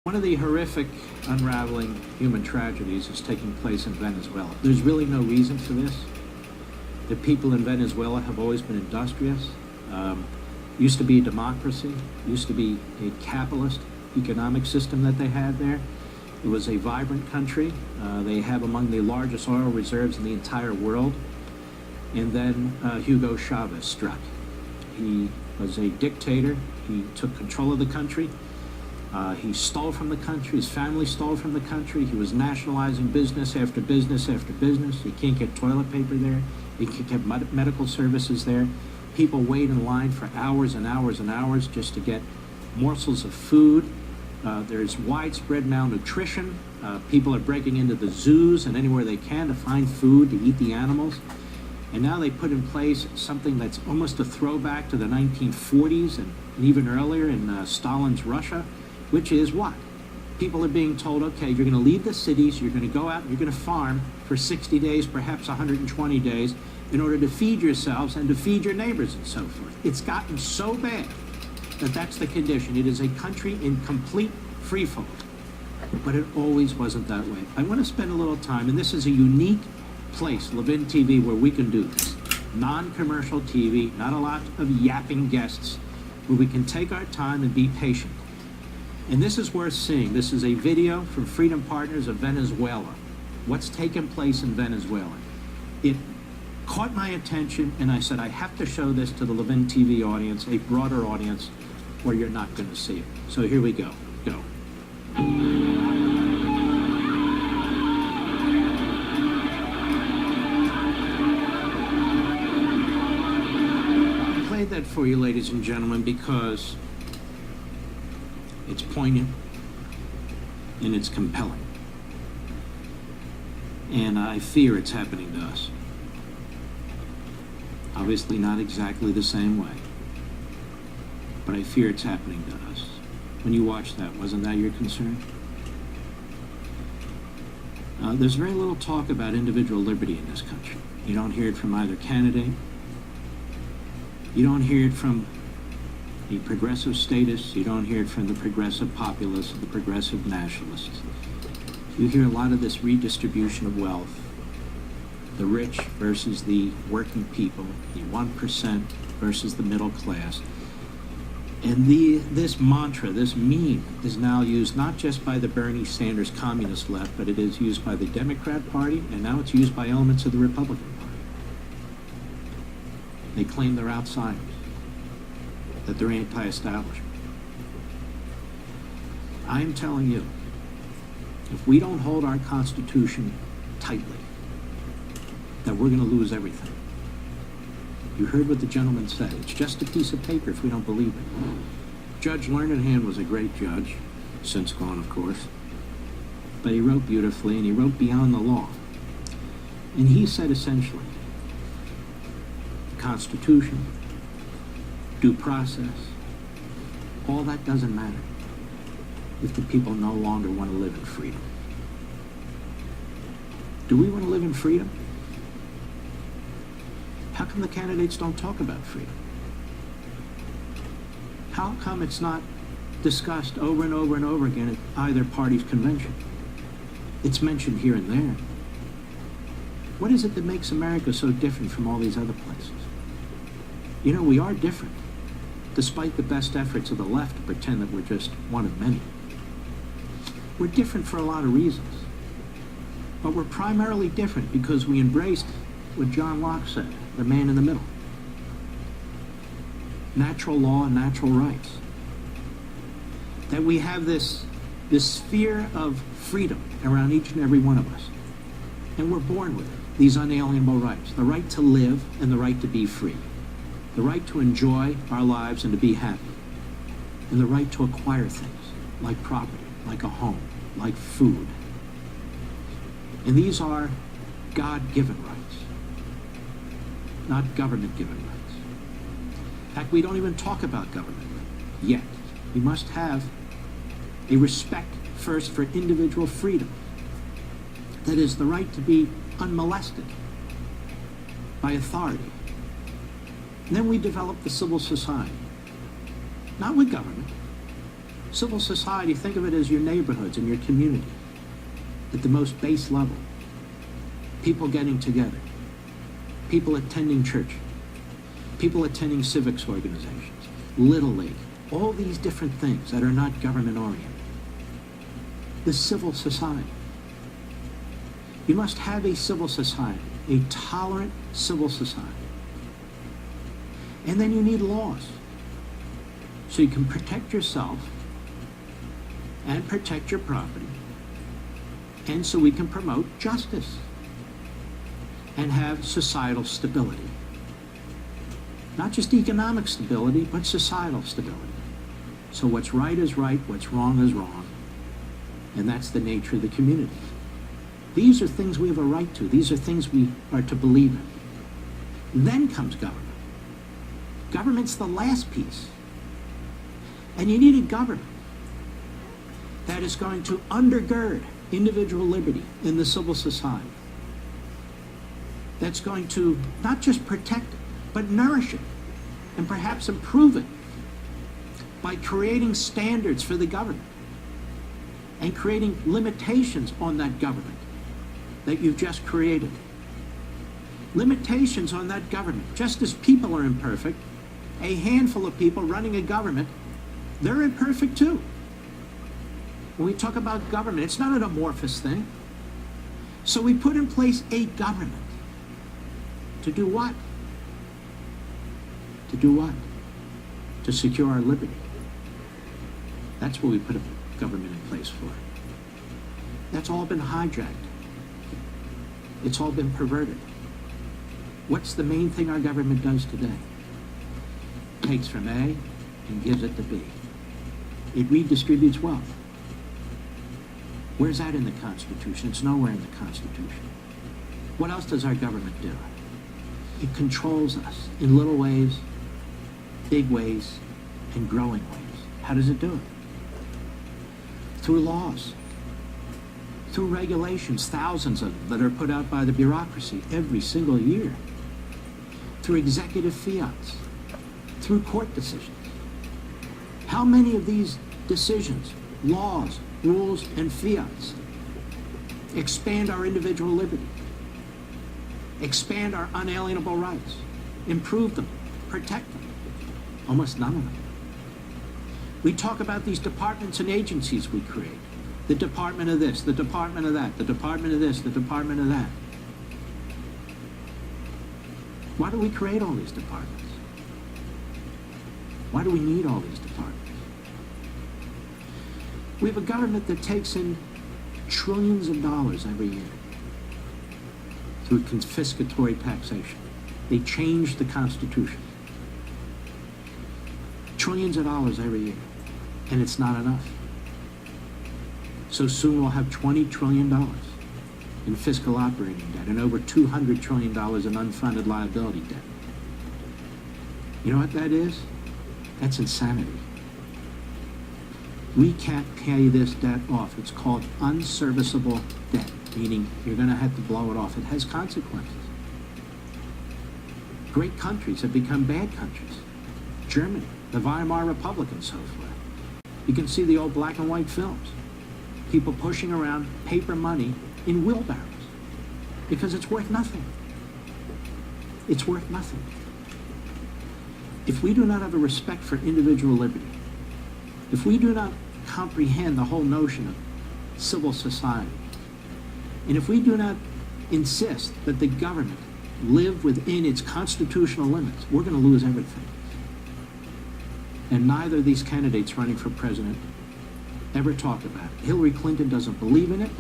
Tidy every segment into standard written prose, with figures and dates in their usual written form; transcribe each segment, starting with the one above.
One of the horrific unraveling human tragedies is taking place in Venezuela. There's really no reason for this. The people in Venezuela have always been industrious. Used to be a democracy, used to be a capitalist economic system that they had there. It was a vibrant country. They have among the largest oil reserves in the entire world. And then Hugo Chavez struck. He was a dictator. He took control of the country. He stole from the country. His family stole from the country. He was nationalizing business after business after business. You can't get toilet paper there. You can't get medical services there. People wait in line for hours and hours and hours just to get morsels of food. There's widespread malnutrition. People are breaking into the zoos and anywhere they can to find food, to eat the animals. And now they put in place something that's almost a throwback to the 1940s and even earlier in Stalin's Russia, which is what? People are being told, okay, you're going to leave the cities, you're going to go out, and you're going to farm for 60 days, perhaps 120 days, in order to feed yourselves and to feed your neighbors and so forth. It's gotten so bad that that's the condition. It is a country in complete freefall. But it always wasn't that way. I want to spend a little time, and this is a unique place, Levin TV, where we can do this. Non-commercial TV, not a lot of yapping guests, where we can take our time and be patient. And this is worth seeing. This is a video from Freedom Partners of Venezuela. What's taken place in Venezuela? It caught my attention, and I said, I have to show this to the Levin TV audience, a broader audience, or you're not going to see it. So here we go. Go. I played that for you, ladies and gentlemen, because it's poignant and it's compelling. And I fear it's happening to us. Obviously not exactly the same way, but I fear it's happening to us. When you watched that, wasn't that your concern? There's very little talk about individual liberty in this country. You don't hear it from either candidate. You don't hear it from the progressive statists. You don't hear it from the progressive populists, the progressive nationalists. You hear a lot of this redistribution of wealth. The rich versus the working people, the 1% versus the middle class. And this mantra, this meme, is now used not just by the Bernie Sanders communist left, but it is used by the Democrat Party, and now it's used by elements of the Republican Party. They claim they're outsiders, that they're anti-establishment. I'm telling you, if we don't hold our Constitution tightly, that we're going to lose everything. You heard what the gentleman said. It's just a piece of paper if we don't believe it. Judge Learned was a great judge, since gone, of course. But he wrote beautifully, and he wrote beyond the law. And he said essentially, Constitution, due process, all that doesn't matter if the people no longer want to live in freedom. Do we want to live in freedom? How come the candidates don't talk about freedom? How come it's not discussed over and over and over again at either party's convention? It's mentioned here and there. What is it that makes America so different from all these other places? You know, we are different, despite the best efforts of the left to pretend that we're just one of many. We're different for a lot of reasons. But we're primarily different because we embraced what John Locke said, the man in the middle. Natural law and natural rights. That we have this sphere of freedom around each and every one of us. And we're born with it, these unalienable rights. The right to live and the right to be free. The right to enjoy our lives and to be happy. And the right to acquire things, like property, like a home, like food. And these are God-given rights, not government-given rights. In fact, we don't even talk about government yet. We must have a respect first for individual freedom. That is, the right to be unmolested by authority. And then we develop the civil society, not with government, Civil society, think of it as your neighborhoods and your community at the most base level. People getting together, people attending church, people attending civics organizations, Little League, all these different things that are not government-oriented. The civil society. You must have a civil society, a tolerant civil society. And then you need laws so you can protect yourself and protect your property, and so we can promote justice and have societal stability. Not just economic stability, but societal stability. So what's right is right, what's wrong is wrong, and that's the nature of the community. These are things we have a right to. These are things we are to believe in. Then comes government. Government's the last piece. And you need a government that is going to undergird individual liberty in the civil society. That's going to not just protect it, but nourish it and perhaps improve it by creating standards for the government and creating limitations on that government that you've just created. Limitations on that government. Just as people are imperfect, a handful of people running a government, they're imperfect too. When we talk about government, it's not an amorphous thing. So we put in place a government. To do what? To do what? To secure our liberty. That's what we put a government in place for. That's all been hijacked. It's all been perverted. What's the main thing our government does today? Takes from A and gives it to B. It redistributes wealth. Where's that in the Constitution? It's nowhere in the Constitution. What else does our government do? It controls us in little ways, big ways, and growing ways. How does it do it? Through laws, through regulations, thousands of them that are put out by the bureaucracy every single year, through executive fiats, through court decisions. How many of these decisions, laws, rules, and fiats expand our individual liberty, expand our unalienable rights, improve them, protect them? Almost none of them. We talk about these departments and agencies we create. The department of this, the department of that, the department of this, the department of that. Why do we create all these departments? Why do we need all these departments? We have a government that takes in trillions of dollars every year through confiscatory taxation. They change the Constitution. Trillions of dollars every year, and it's not enough. So soon we'll have $20 trillion in fiscal operating debt and over $200 trillion in unfunded liability debt. You know what that is? That's insanity. We can't pay this debt off. It's called unserviceable debt, meaning you're going to have to blow it off. It has consequences. Great countries have become bad countries. Germany, the Weimar Republic, and so forth. You can see the old black and white films. People pushing around paper money in wheelbarrows because it's worth nothing. It's worth nothing. If we do not have a respect for individual liberty, if we do not comprehend the whole notion of civil society, and if we do not insist that the government live within its constitutional limits, we're going to lose everything. And neither of these candidates running for president ever talk about it. Hillary Clinton doesn't believe in it,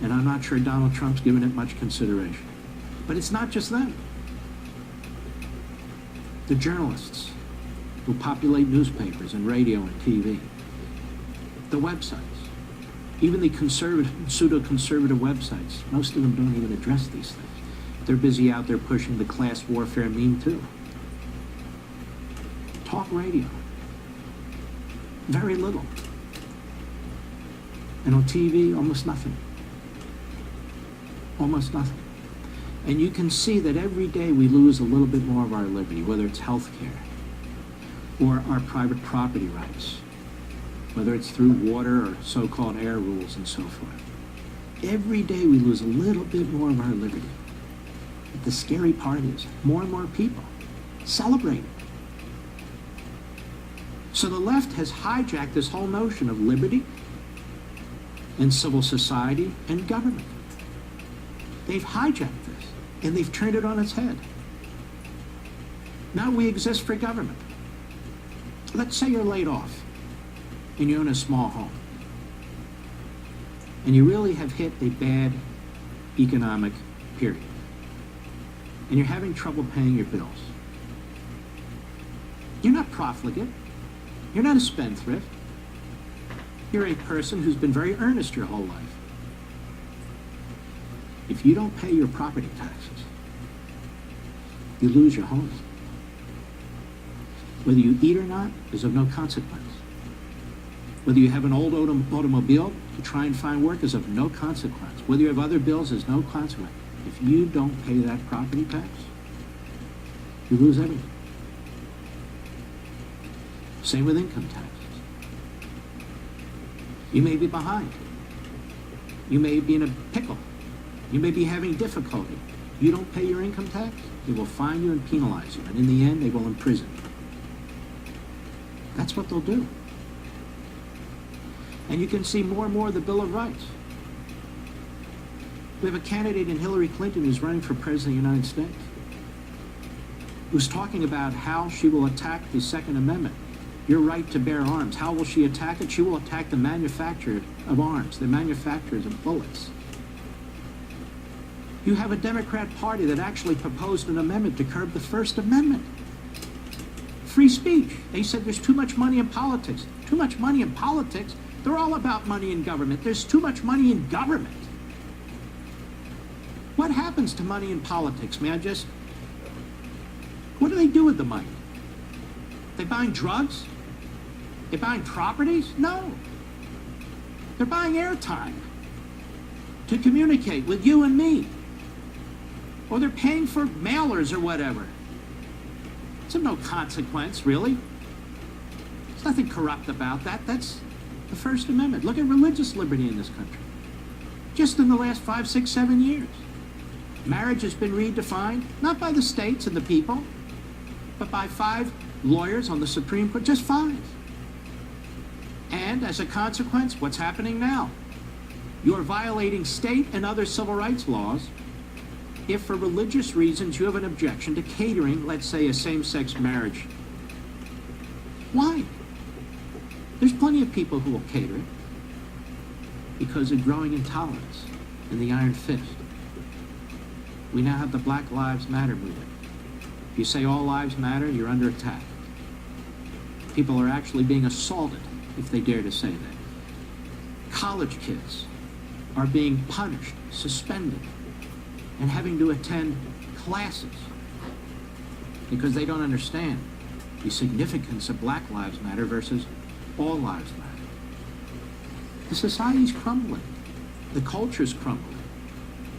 and I'm not sure Donald Trump's given it much consideration. But it's not just them. The journalists who populate newspapers and radio and TV, the websites, even the conservative, pseudo-conservative websites, most of them don't even address these things. They're busy out there pushing the class warfare meme too. Talk radio, very little. And on TV, almost nothing. Almost nothing. And you can see that every day we lose a little bit more of our liberty, whether it's health care or our private property rights whether it's through water or so-called air rules and so forth. Every day we lose a little bit more of our liberty. But the scary part is more and more people celebrate it. So the left has hijacked this whole notion of liberty and civil society and government. They've hijacked this, and they've turned it on its head. Now we exist for government. Let's say you're laid off, and you own a small home, and you really have hit a bad economic period, and you're having trouble paying your bills. You're not profligate. You're not a spendthrift. You're a person who's been very earnest your whole life. If you don't pay your property taxes, you lose your home. Whether you eat or not is of no consequence. Whether you have an old automobile to try and find work is of no consequence. Whether you have other bills is no consequence. If you don't pay that property tax, you lose everything. Same with income taxes. You may be behind. You may be in a pickle. You may be having difficulty. You don't pay your income tax, they will fine you and penalize you. And in the end, they will imprison you. That's what they'll do. And you can see more and more of the Bill of Rights. We have a candidate in Hillary Clinton who's running for President of the United States, who's talking about how she will attack the Second Amendment, your right to bear arms. How will she attack it? She will attack the manufacturer of arms, the manufacturers of bullets. You have a Democrat Party that actually proposed an amendment to curb the First Amendment. Free speech. They said there's too much money in politics. Too much money in politics? They're all about money in government. There's too much money in government. What happens to money in politics? What do they do with the money? They buying drugs? They buying properties? No. They're buying airtime to communicate with you and me. Or they're paying for mailers or whatever. It's of no consequence, really. There's nothing corrupt about that. That's the First Amendment. Look at religious liberty in this country. Just in the last 5, 6, 7 years. Marriage has been redefined, not by the states and the people, but by 5 lawyers on the Supreme Court, just 5. And as a consequence, what's happening now? You're violating state and other civil rights laws if for religious reasons you have an objection to catering, let's say, a same-sex marriage. Why? There's plenty of people who will cater it because of growing intolerance and the iron fist. We now have the Black Lives Matter movement. If you say all lives matter, you're under attack. People are actually being assaulted if they dare to say that. College kids are being punished, suspended, and having to attend classes because they don't understand the significance of Black Lives Matter versus all lives matter. The society's crumbling. The culture's crumbling.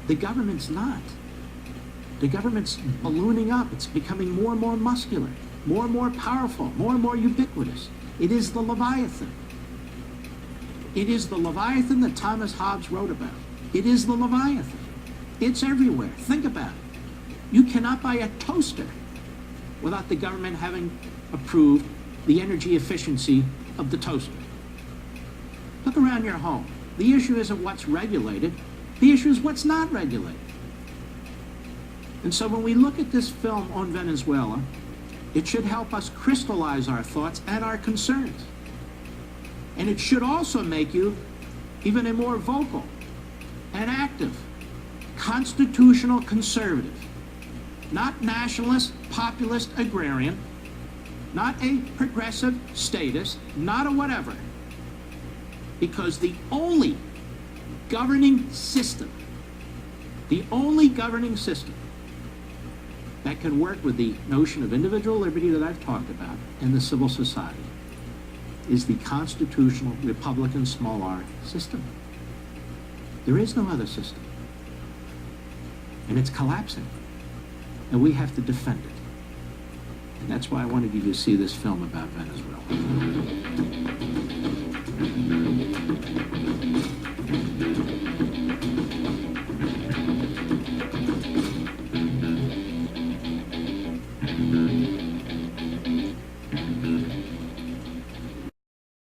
The government's not. The government's ballooning up. It's becoming more and more muscular, more and more powerful, more and more ubiquitous. It is the Leviathan. It is the Leviathan that Thomas Hobbes wrote about. It is the Leviathan. It's everywhere. Think about it. You cannot buy a toaster without the government having approved the energy efficiency of the toaster. Look around your home. The issue isn't what's regulated. The issue is what's not regulated. And so when we look at this film on Venezuela, it should help us crystallize our thoughts and our concerns. And it should also make you even a more vocal and active constitutional conservative, not nationalist, populist, agrarian, not a progressive statist, not a whatever. Because the only governing system that can work with the notion of individual liberty that I've talked about and the civil society is the constitutional Republican small r system. There is no other system. And it's collapsing. And we have to defend it. That's why I wanted you to see this film about Venezuela.